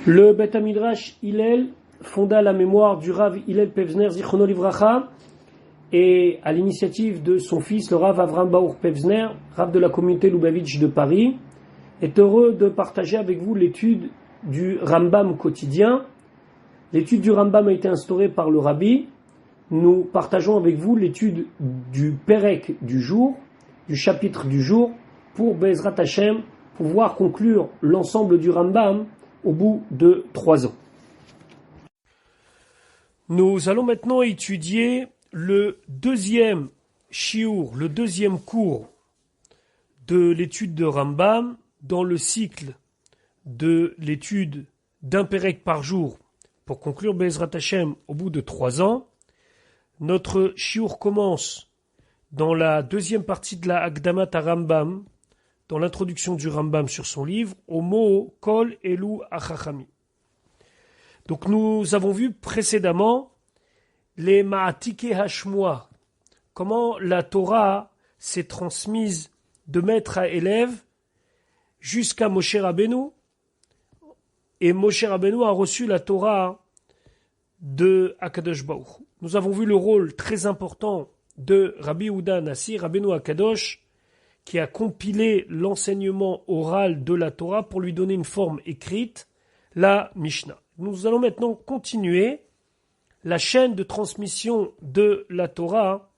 Le Beth Midrash Hillel fonda la mémoire du Rav Hillel Pevzner Zichrono Livracha et à l'initiative de son fils, le Rav Avram Baruch Pevzner, Rav de la communauté Lubavitch de Paris, est heureux de partager avec vous l'étude du Rambam quotidien. L'étude du Rambam a été instaurée par le Rabbi. Nous partageons avec vous l'étude du Perek du jour, du chapitre du jour, pour Be'ezrat Hashem, pouvoir conclure l'ensemble du Rambam au bout de 3 ans. Nous allons maintenant étudier le deuxième shiur, le deuxième cours de l'étude de Rambam dans le cycle de l'étude d'un Perek par jour pour conclure Be'ezrat Hashem au bout de 3 ans. Notre shiur commence dans la deuxième partie de la Akdamat à Rambam, dans l'introduction du Rambam sur son livre, au mot Kol Elu Achachami. Donc nous avons vu précédemment les Ma'atike Hashmoa, comment la Torah s'est transmise de maître à élève jusqu'à Moshe Rabbeinu, et Moshe Rabbeinu a reçu la Torah de Akadosh Baruch Hu. Nous avons vu le rôle très important de Rabbi Yehuda Hanassi, Rabbeinu Akadosh, qui a compilé l'enseignement oral de la Torah pour lui donner une forme écrite, la Mishnah. Nous allons maintenant continuer la chaîne de transmission de la Torah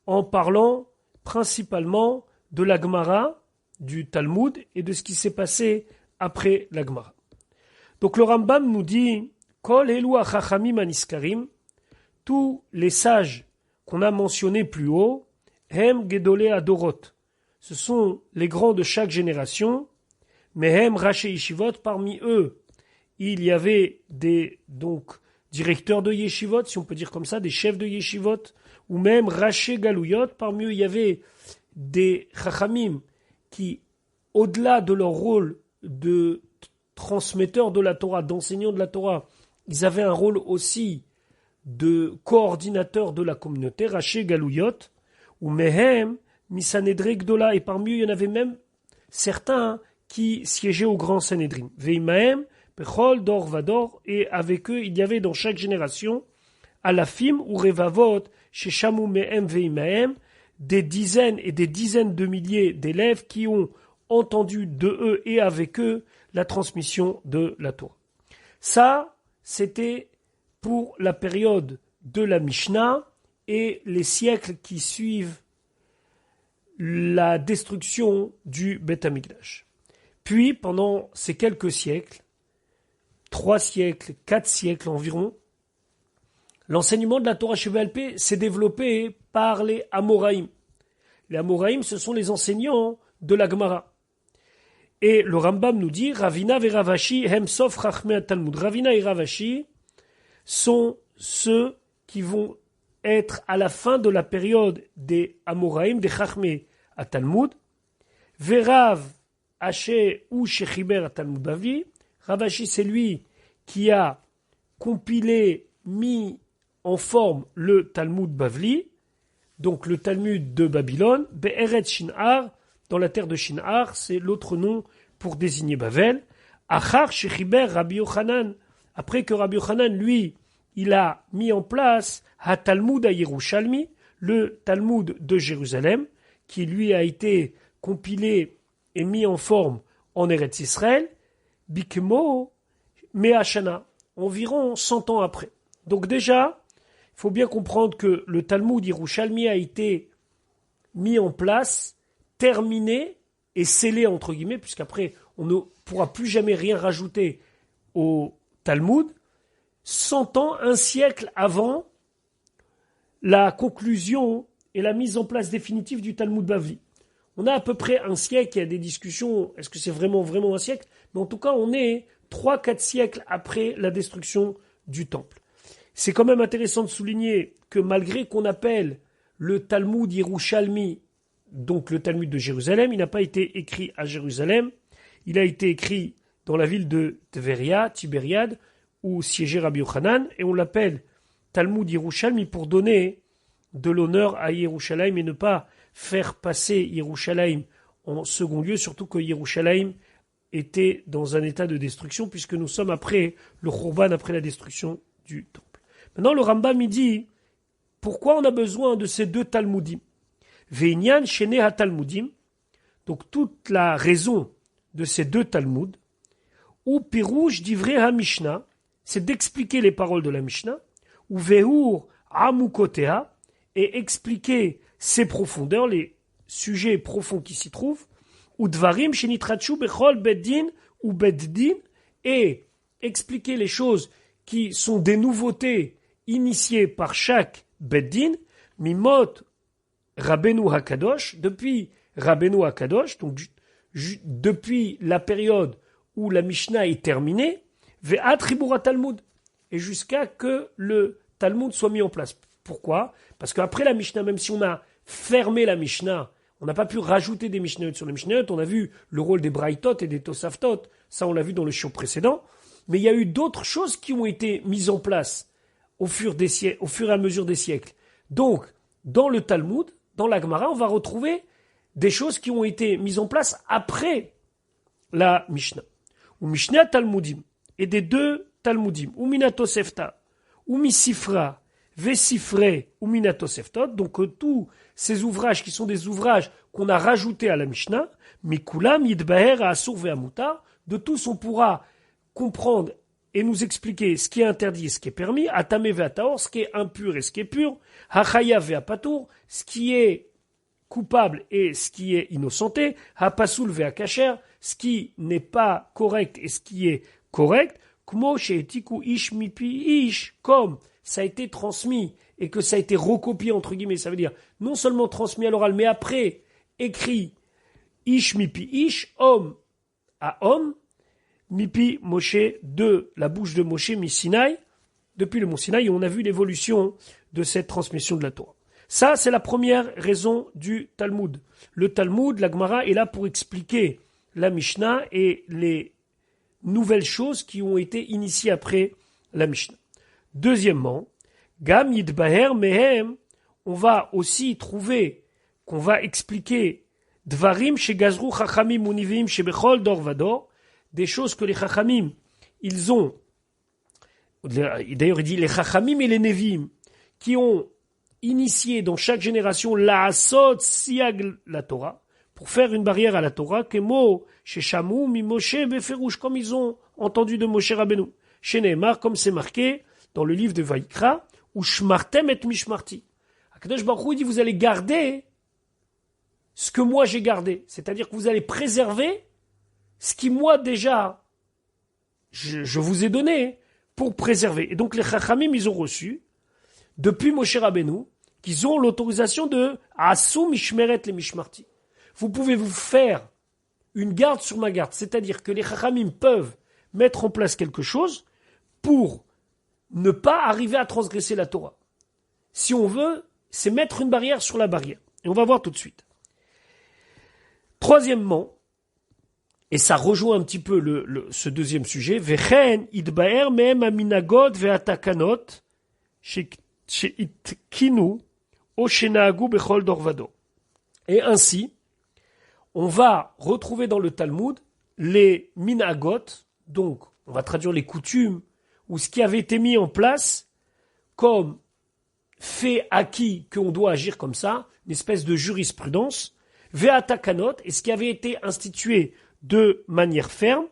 en parlant principalement de la Gemara, du Talmud et de ce qui s'est passé après la Gemara. Donc le Rambam nous dit Kol Elu Achachamim Aniskarim, tous les sages qu'on a mentionnés plus haut, Hem Gedolei Adorot, ce sont les grands de chaque génération, mais Hem Raché Yeshivot, parmi eux, il y avait des directeurs de Yeshivot, si on peut dire comme ça, des chefs de Yeshivot, ou même Raché Galouyot, parmi eux, il y avait des Chachamim qui, au-delà de leur rôle de transmetteurs de la Torah, d'enseignants de la Torah, ils avaient un rôle aussi de coordinateur de la communauté, Raché Galouyot, ou Mehem, Misanedre Gdola, et parmi eux, il y en avait même certains qui siégeaient au grand Sanhedrin. Veimahem, Bechol, Dor, Vador, et avec eux, il y avait dans chaque génération, Alafim ou Revavot, chez Shamou Mehem Veimahem, des dizaines et des dizaines de milliers d'élèves qui ont entendu de eux et avec eux la transmission de la Torah. Ça, c'était pour la période de la Mishnah et les siècles qui suivent la destruction du Beth Amikdash. Puis, pendant ces quelques siècles, 3 siècles, 4 siècles environ, l'enseignement de la Torah Sheval-Pé s'est développé par les Amoraïm. Les Amoraïm, ce sont les enseignants de la Gemara. Et le Rambam nous dit, Ravina et Ravashi, Hem Sof Chachmei Talmud. Ravina et Ravashi sont ceux qui vont être à la fin de la période des Amoraïm, des Chachmei à Talmud. Verav Haché ou Shechiber à Talmud Bavli. Ravashi, c'est lui qui a compilé, mis en forme le Talmud Bavli, donc le Talmud de Babylone. Be'eretz Shin'ar, dans la terre de Shin'ar, c'est l'autre nom pour désigner Bavel. Achar Shechiber Rabbi Yochanan, après que Rabbi Yochanan, lui, il a mis en place Ha-Talmud à Yerushalmi, le Talmud de Jérusalem, qui lui a été compilé et mis en forme en Eretz Israël, Bikmo Me'ashana, environ 100 ans après. Donc déjà, il faut bien comprendre que le Talmud Yerushalmi a été mis en place, terminé et scellé entre guillemets, puisqu'après on ne pourra plus jamais rien rajouter au Talmud, 100 ans, un siècle avant la conclusion et la mise en place définitive du Talmud Bavli. On a à peu près un siècle, il y a des discussions, est-ce que c'est vraiment un siècle? Mais en tout cas, on est 3-4 siècles après la destruction du Temple. C'est quand même intéressant de souligner que malgré qu'on appelle le Talmud Yerushalmi, donc le Talmud de Jérusalem, il n'a pas été écrit à Jérusalem, il a été écrit dans la ville de Tibériade, où siégeait Rabbi Yochanan, et on l'appelle Talmud Yerushalmi pour donner de l'honneur à Yerushalayim et ne pas faire passer Yerushalayim en second lieu, surtout que Yerushalayim était dans un état de destruction, puisque nous sommes après le Khurban, après la destruction du temple. Maintenant, le Rambam il dit, pourquoi on a besoin de ces deux Talmudim? Ve'inyan shene ha-Talmudim, donc toute la raison de ces deux Talmuds, ou pirouche d'ivrei ha-Mishnah, c'est d'expliquer les paroles de la Mishnah, ou ve'ur amukotea, et expliquer ses profondeurs, les sujets profonds qui s'y trouvent, ou dvarim shenitrachu bechol beddin ou beddin, et expliquer les choses qui sont des nouveautés initiées par chaque beddin, mimot Rabbeinu Hakadosh, depuis Rabbeinu Hakadosh, donc depuis la période où la Mishnah est terminée, ve'at ribura Talmud, et jusqu'à que le Talmud soit mis en place. Pourquoi? Parce qu'après la Mishnah, même si on a fermé la Mishnah, on n'a pas pu rajouter des Mishnayot sur les Mishnayot, on a vu le rôle des Braïtot et des Tosaftot, ça on l'a vu dans le shiur précédent, mais il y a eu d'autres choses qui ont été mises en place au fur et à mesure des siècles. Donc, dans le Talmud, dans la Gemara, on va retrouver des choses qui ont été mises en place après la Mishnah. Ou Mishnah Talmudim, et des deux Talmudim, ou Minatosefta, ou Misifra, Vesifre, ou Minatoseftot, donc tous ces ouvrages qui sont des ouvrages qu'on a rajoutés à la Mishnah, Mikulam Yidbaher Asur Ve'amutar, de tous on pourra comprendre et nous expliquer ce qui est interdit et ce qui est permis, Atame Ve'ataor, ce qui est impur et ce qui est pur, Hachaya Ve'apatour, ce qui est coupable et ce qui est innocenté, Hapasul Ve'akacher, ce qui n'est pas correct et ce qui est correct, Kmo She'etiku Ish Mipi Ish, comme ça a été transmis et que ça a été recopié entre guillemets, ça veut dire non seulement transmis à l'oral, mais après écrit Ish Mipi Ish, homme à homme, Mipi Moshe, de la bouche de Moshe, mi Sinaï, depuis le mont Sinaï, on a vu l'évolution de cette transmission de la Torah. Ça, c'est la première raison du Talmud. Le Talmud, la Gemara, est là pour expliquer la Mishnah et les nouvelles choses qui ont été initiées après la Mishnah. Deuxièmement, Gam Yidbaher Mehem, on va aussi trouver qu'on va expliquer Dvarim Shegazru Chachamim Univim Shebechol Dor Vador, des choses que les Chachamim, ils ont, d'ailleurs il dit les Chachamim et les Nevim, qui ont initié dans chaque génération l'Asot Siag la Torah, pour faire une barrière à la Torah, Kemo Sheshamu Mi Moshe Beferush, comme ils ont entendu de Moshe Rabbeinu, chez Nehemar, comme c'est marqué dans le livre de Vaïkra, où Shmartem et Mishmarti. Akadosh Baruch Hu dit, vous allez garder ce que moi j'ai gardé, c'est-à-dire que vous allez préserver ce qui moi déjà je vous ai donné pour préserver. Et donc les Chachamim, ils ont reçu, depuis Moshe Rabbeinu, qu'ils ont l'autorisation de Asu Mishmeret le Mishmarti. Vous pouvez vous faire une garde sur ma garde, c'est-à-dire que les Chachamim peuvent mettre en place quelque chose pour ne pas arriver à transgresser la Torah. Si on veut, c'est mettre une barrière sur la barrière. Et on va voir tout de suite. Troisièmement, et ça rejoint un petit peu ce deuxième sujet, Vechen idbaer mehem aminagot ve'atakanot she'itkinu o shenahagu bechol dor vador. Et ainsi, on va retrouver dans le Talmud les minagot, donc on va traduire les coutumes, ou ce qui avait été mis en place comme fait acquis qu'on doit agir comme ça, une espèce de jurisprudence, ve'atakanot, et ce qui avait été institué de manière ferme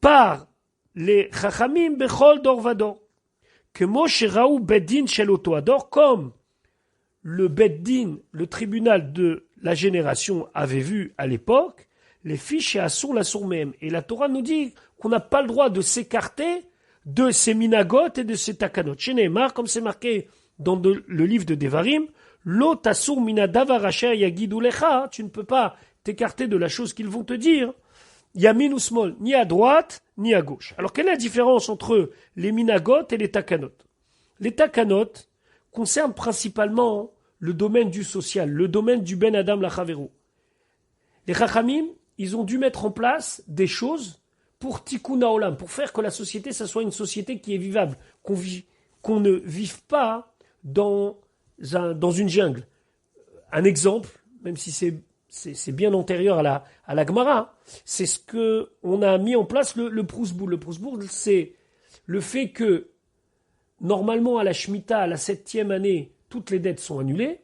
par les Chachamim bechol dor vador, que Moshe Raou Beddin shel oto ador, comme le Beddin, le tribunal de la génération, avait vu à l'époque, les fiches et Assour la sourmem. Et la Torah nous dit qu'on n'a pas le droit de s'écarter de ces minagot et de ces takanot. Chez Nehemar, comme c'est marqué dans le livre de Devarim, lo tasur mina davar asher yagidu lecha, tu ne peux pas t'écarter de la chose qu'ils vont te dire, yamin ou smol, ni à droite, ni à gauche. Alors, quelle est la différence entre les minagot et les takanot? Les takanot concernent principalement le domaine du social, le domaine du ben adam la chaveru. Les chachamim, ils ont dû mettre en place des choses pour tikkun haolam, pour faire que la société, ça soit une société qui est vivable, qu'on ne vive pas dans une jungle. Un exemple, même si c'est c'est bien antérieur à la Gemara. C'est ce que on a mis en place le Prousboul. Le Prousboul, c'est le fait que normalement à la Shemitah, à la 7e année, toutes les dettes sont annulées.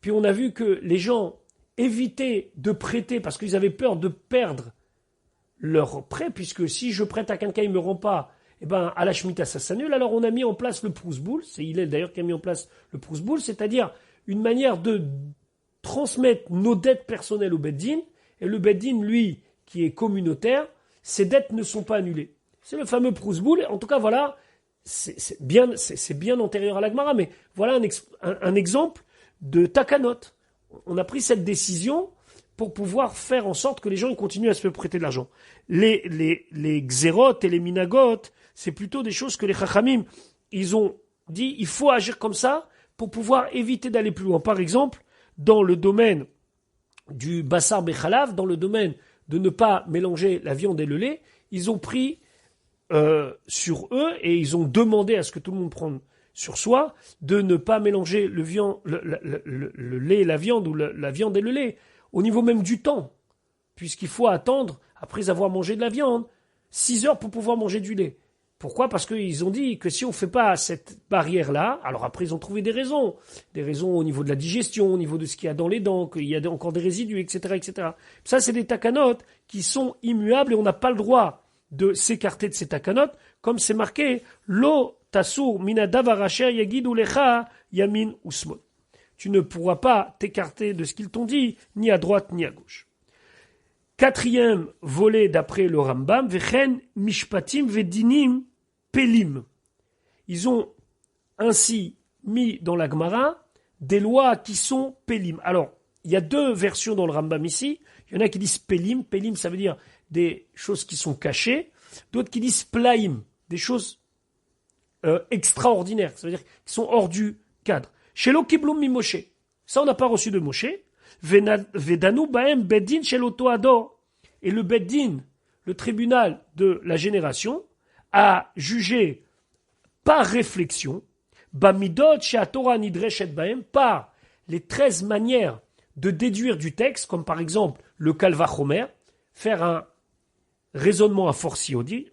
Puis on a vu que les gens évitaient de prêter parce qu'ils avaient peur de perdre leur prêt, puisque si je prête à quelqu'un, il ne me rend pas, eh ben, à la Shemitah, ça s'annule. Alors on a mis en place le Prousboul, c'est Hillel d'ailleurs qui a mis en place le Prousboul, c'est-à-dire une manière de transmettre nos dettes personnelles au Beddin, et le Beddin, lui, qui est communautaire, ses dettes ne sont pas annulées. C'est le fameux Prousboul, en tout cas voilà, c'est bien antérieur à la Gemara, mais voilà un exemple de takanot. On a pris cette décision pour pouvoir faire en sorte que les gens ils continuent à se prêter de l'argent. Les xérot et les minagot, c'est plutôt des choses que les chachamim, ils ont dit, il faut agir comme ça pour pouvoir éviter d'aller plus loin. Par exemple, dans le domaine du bassar bechalav, dans le domaine de ne pas mélanger la viande et le lait, ils ont pris sur eux et ils ont demandé à ce que tout le monde prenne sur soi de ne pas mélanger le lait et la viande ou la viande et le lait au niveau même du temps, puisqu'il faut attendre, après avoir mangé de la viande, 6 heures pour pouvoir manger du lait. Pourquoi ? Parce qu'ils ont dit que si on ne fait pas cette barrière-là, alors après ils ont trouvé des raisons au niveau de la digestion, au niveau de ce qu'il y a dans les dents, qu'il y a encore des résidus, etc., etc. Ça, c'est des takanot qui sont immuables et on n'a pas le droit de s'écarter de ces takanot, comme c'est marqué « Lo tasur mina davar asher yagidu lecha yamin usmon ». Tu ne pourras pas t'écarter de ce qu'ils t'ont dit, ni à droite ni à gauche. 4e volet d'après le Rambam, Vechen mishpatim vedinim pelim. Ils ont ainsi mis dans la Gemara des lois qui sont pelim. Alors, il y a 2 versions dans le Rambam ici. Il y en a qui disent pelim. Pelim, ça veut dire des choses qui sont cachées. D'autres qui disent plaim, des choses extraordinaires. Ça veut dire qui sont hors du cadre. Shelo kiblum mi Moshe. Ça, on n'a pas reçu de Moshe. Vedanu baem beddin shel oto ador. Et le beddin, le tribunal de la génération, a jugé par réflexion, bamidot she'atorah nidreshet baem, par les 13 manières de déduire du texte, comme par exemple le kalvachomer, faire un raisonnement a fortiori.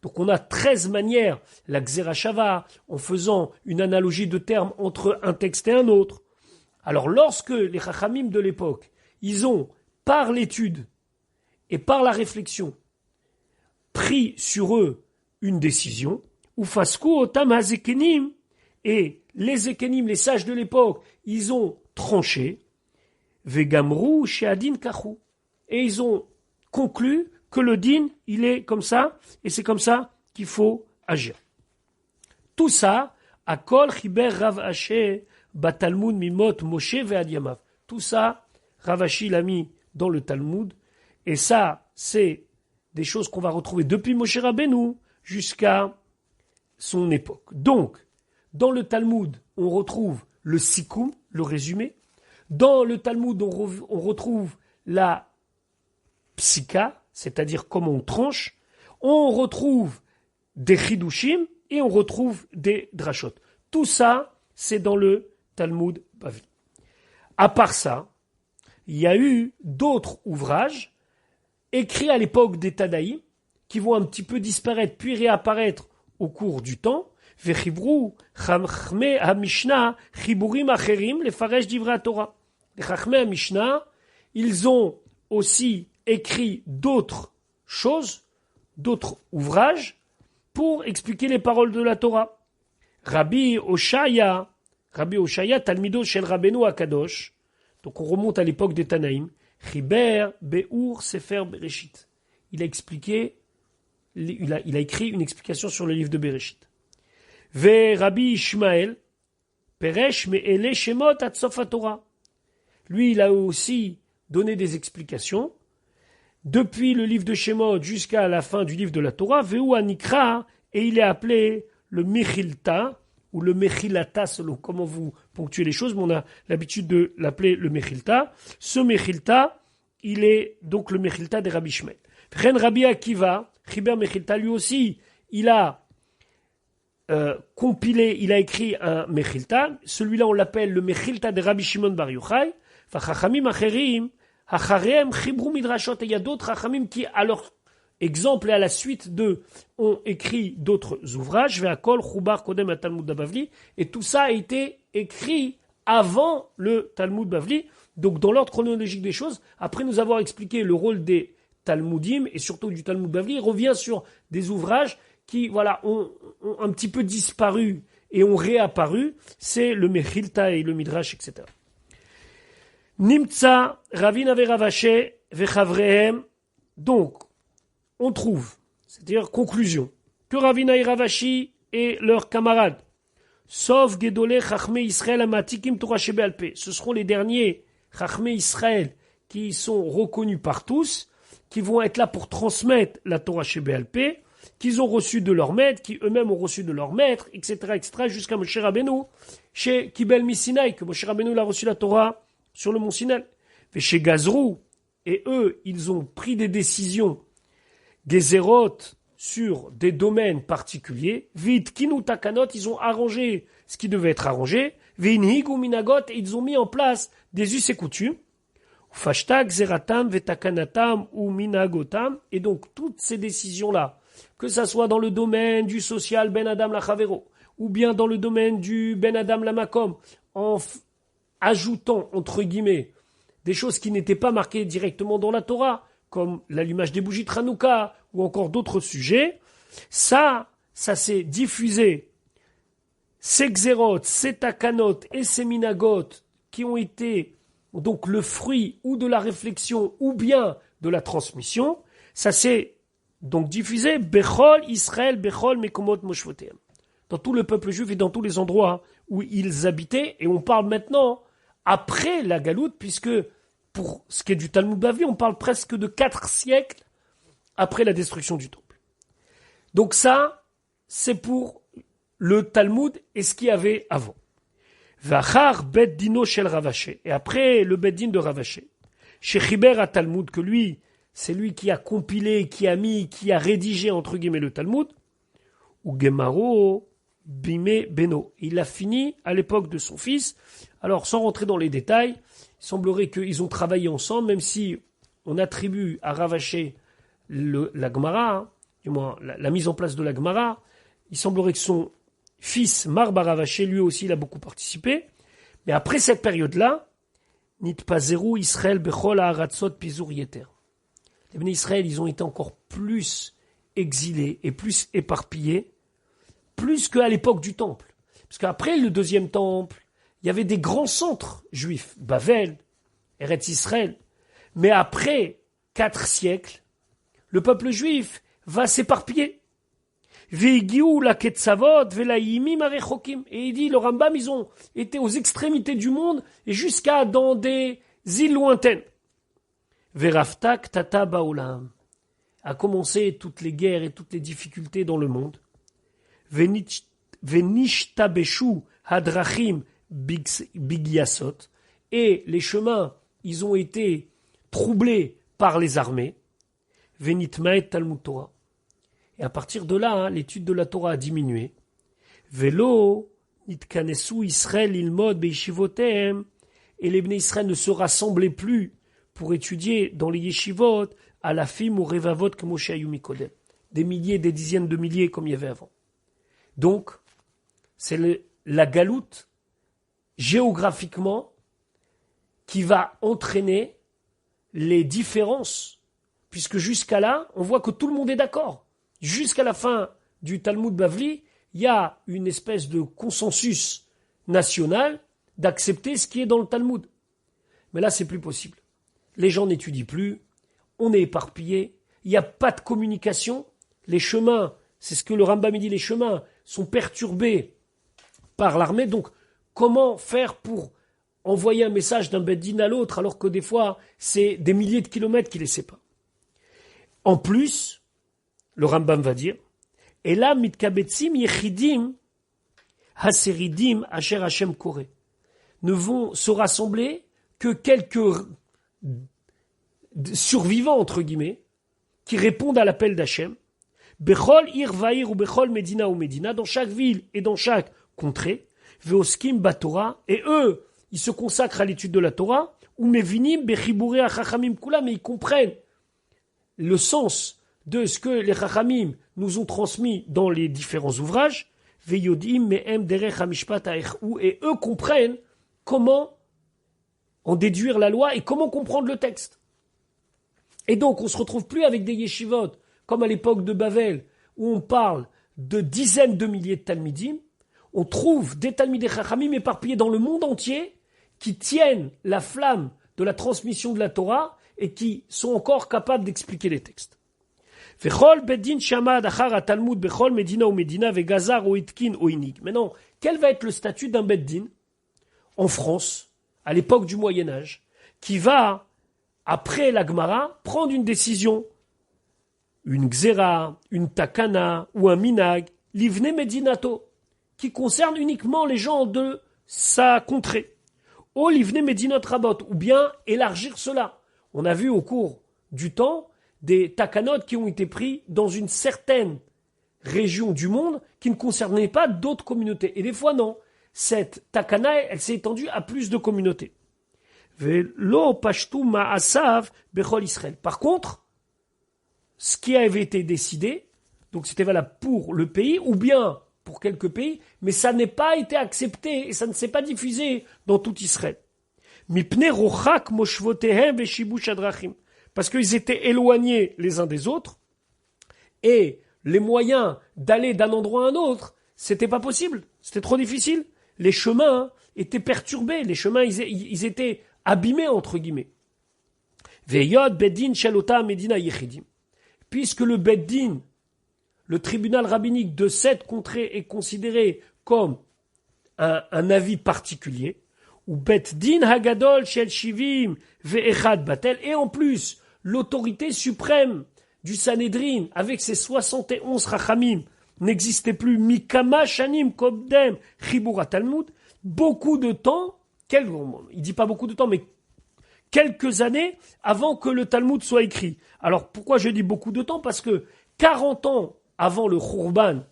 Donc on a 13 manières, la xerashava, en faisant une analogie de termes entre un texte et un autre. Alors lorsque les chachamim de l'époque, ils ont, par l'étude et par la réflexion, pris sur eux une décision, ufasku otam hazekenim, et les zekenim, les sages de l'époque, ils ont tranché, vegamru she'adin kachu, et ils ont conclu que le din, il est comme ça, et c'est comme ça qu'il faut agir. Tout ça, Akol Chiber Rav Ashi Batalmud Mimot Moshe Ve'ad Yamav. Tout ça, Rav Ashi l'a mis dans le Talmud, et ça, c'est des choses qu'on va retrouver depuis Moshe Rabbeinu jusqu'à son époque. Donc, dans le Talmud, on retrouve le Sikoum, le résumé. Dans le Talmud, on retrouve la Psika, c'est-à-dire comment on tranche, on retrouve des chidushim et on retrouve des drashot. Tout ça, c'est dans le Talmud Bavli. À part ça, il y a eu d'autres ouvrages écrits à l'époque des Tanaïm qui vont un petit peu disparaître puis réapparaître au cours du temps. Vechibru chachmei ha-Mishnah chiburim acherim lefaresh divrei Torah. Les chachmei ha-Mishnah, ils ont aussi écrit d'autres choses, d'autres ouvrages, pour expliquer les paroles de la Torah. Rabbi Oshaya, Talmido shel Rabbeinu Akadosh, donc on remonte à l'époque des Tanaïm, Chiber Beur Sefer Bereshit. Il a écrit une explication sur le livre de Bereshit. Ve Rabbi Ishmael, Peresh Me'ele Shemot at Sof HaTorah. Lui, il a aussi donné des explications depuis le livre de Shemot jusqu'à la fin du livre de la Torah, Veu Anikra, et il est appelé le Mechilta, ou le Mechilata, selon comment vous ponctuez les choses, mais on a l'habitude de l'appeler le Mechilta. Ce Mechilta, il est donc le Mechilta des Rabbi Shmuel. Rabbi Akiva, Chiber Mechilta, lui aussi, il a compilé, il a écrit un Mechilta. Celui-là, on l'appelle le Mechilta des Rabbi Shimon Bar Yochai. Vachachamim acherim, achareem chibru midrashot. Et il y a d'autres chachamim qui, à leur exemple et à la suite d'eux, ont écrit d'autres ouvrages. Ve'akol chubar kodem Talmud Bavli. Et tout ça a été écrit avant le Talmud Bavli. Donc, dans l'ordre chronologique des choses, après nous avoir expliqué le rôle des Talmudim et surtout du Talmud Bavli, il revient sur des ouvrages qui, voilà, ont un petit peu disparu et ont réapparu. C'est le Mechilta et le Midrash, etc. Nimtza, Ravina Veravashe, Vechavrehem. Donc, on trouve, c'est-à-dire conclusion, que Ravina et Ravashi et leurs camarades, sauf Gedolé Chachmei Israël Amatikim Torah Shebe'alpeh, ce seront les derniers Chachmei Israël qui sont reconnus par tous, qui vont être là pour transmettre la Torah Shebe'alpeh, qu'ils ont reçu de leur maître, qui eux-mêmes ont reçu de leur maître, etc., jusqu'à Moshe Rabbeinu, chez Kibel Misinaï, que Moshe Rabbeinu a reçu la Torah sur le mont Sinaï. Et chez Gazrou, et eux, ils ont pris des décisions, Gezerot, sur des domaines particuliers. Vite, Kinu Takanot, ils ont arrangé ce qui devait être arrangé. Vinhigu Minagot, et ils ont mis en place des us et coutumes. Fashtag, Zeratam, Vetakanatam ou Minagotam. Et donc, toutes ces décisions-là, que ça soit dans le domaine du social Ben Adam la Chavero, ou bien dans le domaine du Ben Adam la Makom, en ajoutant, entre guillemets, des choses qui n'étaient pas marquées directement dans la Torah, comme l'allumage des bougies de Hanouka, ou encore d'autres sujets, ça s'est diffusé. Ces xérotes, ces takanot et ces minagot, qui ont été donc le fruit ou de la réflexion, ou bien de la transmission, ça s'est donc diffusé, Bechol Israël, Bechol Mekomot Moshvotem, dans tout le peuple juif et dans tous les endroits où ils habitaient, et on parle maintenant après la galoute, puisque pour ce qui est du Talmud Bavli, on parle presque de 4 siècles après la destruction du temple. Donc ça, c'est pour le Talmud et ce qu'il y avait avant. Vachar bet dino shel Ravaché. Et après le bet din de Ravaché. Chez Chiber à Talmud, que lui, c'est lui qui a compilé, qui a rédigé, entre guillemets, le Talmud. Ou Gemaro bime beno. Il a fini à l'époque de son fils. Alors, sans rentrer dans les détails, il semblerait qu'ils ont travaillé ensemble, même si on attribue à Ravaché la Gemara, du moins la mise en place de la Gemara. Il semblerait que son fils, Mar bar Ravaché, lui aussi, il a beaucoup participé. Mais après cette période-là, Nitpazeru Israël bechol ha'aratzot pizur yeter. Les bénis Israël, ils ont été encore plus exilés et plus éparpillés, plus qu'à l'époque du temple. Parce qu'après le deuxième temple, il y avait des grands centres juifs, Bavel, Eretz Israël. Mais après 4 siècles, le peuple juif va s'éparpiller. Veigiu la ketzavot velaimim arechokim. Et il dit, le Rambam, ils ont été aux extrémités du monde et jusqu'à dans des îles lointaines. Veraftak tata baolam. A commencé toutes les guerres et toutes les difficultés dans le monde. Venishtabeshu hadrachim bigyasot. Et les chemins, ils ont été troublés par les armées. Venitmaet Talmud Torah. Et à partir de là, l'étude de la Torah a diminué. Velo nitkanesu Israël ilmod beishivotem. Et les Bnei Israël ne se rassemblaient plus pour étudier dans les yeshivot à la fim ou revavot que Moshe Ayumi Kodem. Des milliers, des dizaines de milliers comme il y avait avant. Donc, c'est la galoute géographiquement qui va entraîner les différences, puisque jusqu'à là, on voit que tout le monde est d'accord. Jusqu'à la fin du Talmud Bavli, il y a une espèce de consensus national d'accepter ce qui est dans le Talmud. Mais là, c'est plus possible. Les gens n'étudient plus, on est éparpillés, il n'y a pas de communication, les chemins, c'est ce que le Rambam dit, les chemins sont perturbés par l'armée, donc comment faire pour envoyer un message d'un Beddin à l'autre alors que des fois, c'est des milliers de kilomètres qui les séparent. En plus, le Rambam va dire, et là, mitkabetzim yechidim haseridim asher Hashem kore, ne vont se rassembler que quelques survivants, entre guillemets, qui répondent à l'appel d'Hachem. Bechol ir vaïr ou bechol medina ou medina, dans chaque ville et dans chaque contrée, veoskim batora, et eux, ils se consacrent à l'étude de la Torah, ou mevinim bechibourei hachachamim kula, mais ils comprennent le sens de ce que les chachamim nous ont transmis dans les différents ouvrages, veyodim mehem derech hamishpat ha'echu, et eux comprennent comment en déduire la loi et comment comprendre le texte. Et donc, on se retrouve plus avec des yeshivot, comme à l'époque de Bavel, où on parle de dizaines de milliers de talmidim. On trouve des talmidei chachamim éparpillés dans le monde entier, qui tiennent la flamme de la transmission de la Torah et qui sont encore capables d'expliquer les textes. Maintenant, quel va être le statut d'un beddin en France, à l'époque du Moyen-Âge, qui va, après la Gemara, prendre une décision, une gzera, une takana ou un minag, livne medinato, qui concerne uniquement les gens de sa contrée. Ou livne medinot rabot, ou bien élargir cela. On a vu au cours du temps des takanot qui ont été pris dans une certaine région du monde qui ne concernaient pas d'autres communautés. Et des fois non. Cette takana, elle s'est étendue à plus de communautés. Velo pashtu ma'asav bechol Israël. Par contre, ce qui avait été décidé, donc c'était valable pour le pays ou bien pour quelques pays, mais ça n'est pas été accepté et ça ne s'est pas diffusé dans tout Israël. Mipne rochak moshvotehem veshibush adrachim. Parce qu'ils étaient éloignés les uns des autres et les moyens d'aller d'un endroit à un autre, c'était pas possible, c'était trop difficile. Les chemins étaient perturbés, les chemins ils étaient abîmés entre guillemets. Veyod beddin shalota medina yechidim. Puisque le beddin, le tribunal rabbinique de cette contrée est considéré comme un avis particulier, ou beddin hagadol shel shivim ve'echad batel, et en plus l'autorité suprême du Sanhédrin avec ses 71 rachamim n'existait plus, mikama shanim kobdem chibura talmud, beaucoup de temps, il dit pas beaucoup de temps, mais quelques années avant que le Talmud soit écrit. Alors pourquoi je dis beaucoup de temps? Parce que 40 ans avant le Khurban,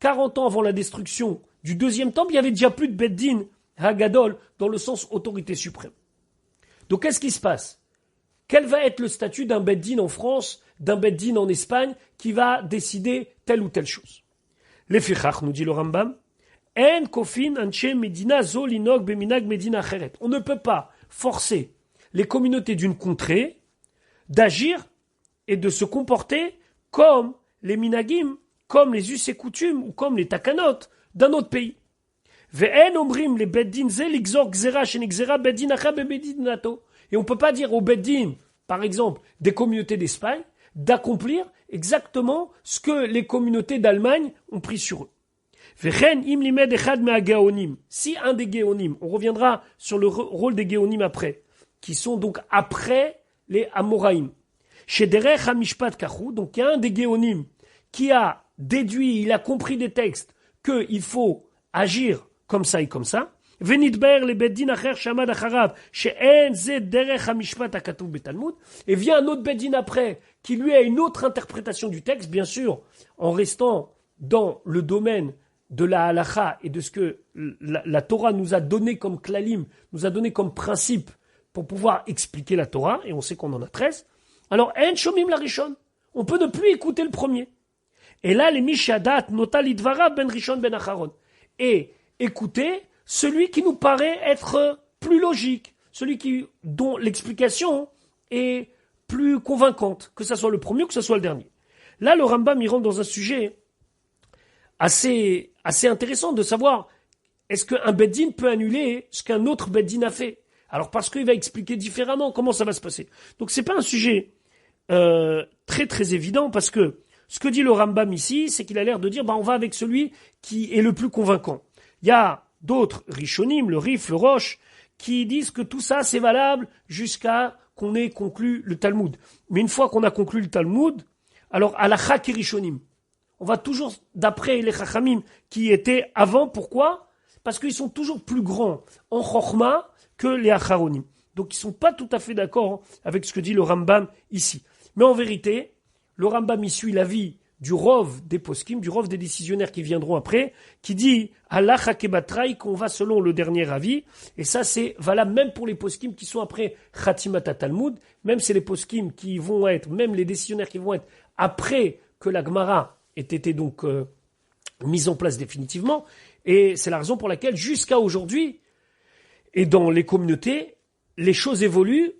40 ans avant la destruction du deuxième temple, il y avait déjà plus de Beddin Hagadol dans le sens autorité suprême. Donc qu'est-ce qui se passe? Quel va être le statut d'un Beddin en France, d'un Beddin en Espagne qui va décider telle ou telle chose? Lefichach, nous dit le Rambam, En kofin anche medina zo linog beminag medina acheret. On ne peut pas forcer les communautés d'une contrée d'agir et de se comporter comme les minagim, comme les us et coutumes ou comme les takanot d'un autre pays. Ve'en omrim le beddin ze ligzor gzera shenigzera beddin acha bebedinato. Et on ne peut pas dire aux beddin, par exemple, des communautés d'Espagne, d'accomplir exactement ce que les communautés d'Allemagne ont pris sur eux. Ve'chen im limed echad me'agaonim. Si un des géonim, on reviendra sur le rôle des géonim après, qui sont donc après les Amoraïm. Chez Derech HaMishpat Kachou, donc il y a un des Géonim qui a déduit, il a compris des textes qu'il faut agir comme ça et comme ça. Venidber le Beddin Acher Shamad Acharab, she'en ze Derech HaMishpat HaKatuv Betalmud. Et vient un autre Beddin après qui lui a une autre interprétation du texte, bien sûr, en restant dans le domaine de la halacha et de ce que la Torah nous a donné comme klalim, nous a donné comme principe pour pouvoir expliquer la Torah, et on sait qu'on en a 13, alors, en shomim la rishon, on peut ne plus écouter le premier. Et là, les mishadat notal idvara ben rishon ben acharon. Et écouter celui qui nous paraît être plus logique, celui dont l'explication est plus convaincante, que ce soit le premier ou que ce soit le dernier. Là, le Rambam il rentre dans un sujet assez intéressant de savoir est-ce qu'un beddin peut annuler ce qu'un autre beddin a fait. Alors parce qu'il va expliquer différemment comment ça va se passer. Donc c'est pas un sujet très très évident parce que ce que dit le Rambam ici, c'est qu'il a l'air de dire on va avec celui qui est le plus convaincant. Il y a d'autres Rishonim, le Rif, le Roche, qui disent que tout ça c'est valable jusqu'à qu'on ait conclu le Talmud. Mais une fois qu'on a conclu le Talmud, alors halakha ki Rishonim. On va toujours d'après les Chachamim qui étaient avant. Pourquoi? Parce qu'ils sont toujours plus grands en Chochma que les Acharonim. Donc ils ne sont pas tout à fait d'accord avec ce que dit le Rambam ici. Mais en vérité, le Rambam y suit l'avis du rov des poskim, du rov des décisionnaires qui viendront après, qui dit Allah hakebatraï qu'on va selon le dernier avis, et ça c'est valable même pour les poskim qui sont après Khatimat Talmud, même c'est les poskim qui vont être, même les décisionnaires qui vont être après que la Gemara ait été donc mise en place définitivement, et c'est la raison pour laquelle jusqu'à aujourd'hui, et dans les communautés, les choses évoluent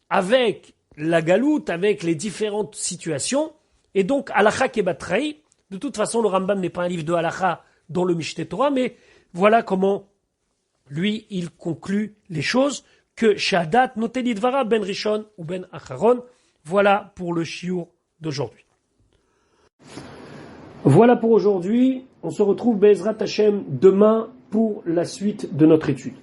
avec la galoute, avec les différentes situations, et donc halakha kebatraï. De toute façon, le Rambam n'est pas un livre de halakha dans le Mishneh Torah, mais voilà comment lui, il conclut les choses, que Shahadat noteni dvara ben Rishon ou ben Acharon. Voilà pour le shiur d'aujourd'hui. Voilà pour aujourd'hui. On se retrouve Be'ezrat Hashem demain pour la suite de notre étude.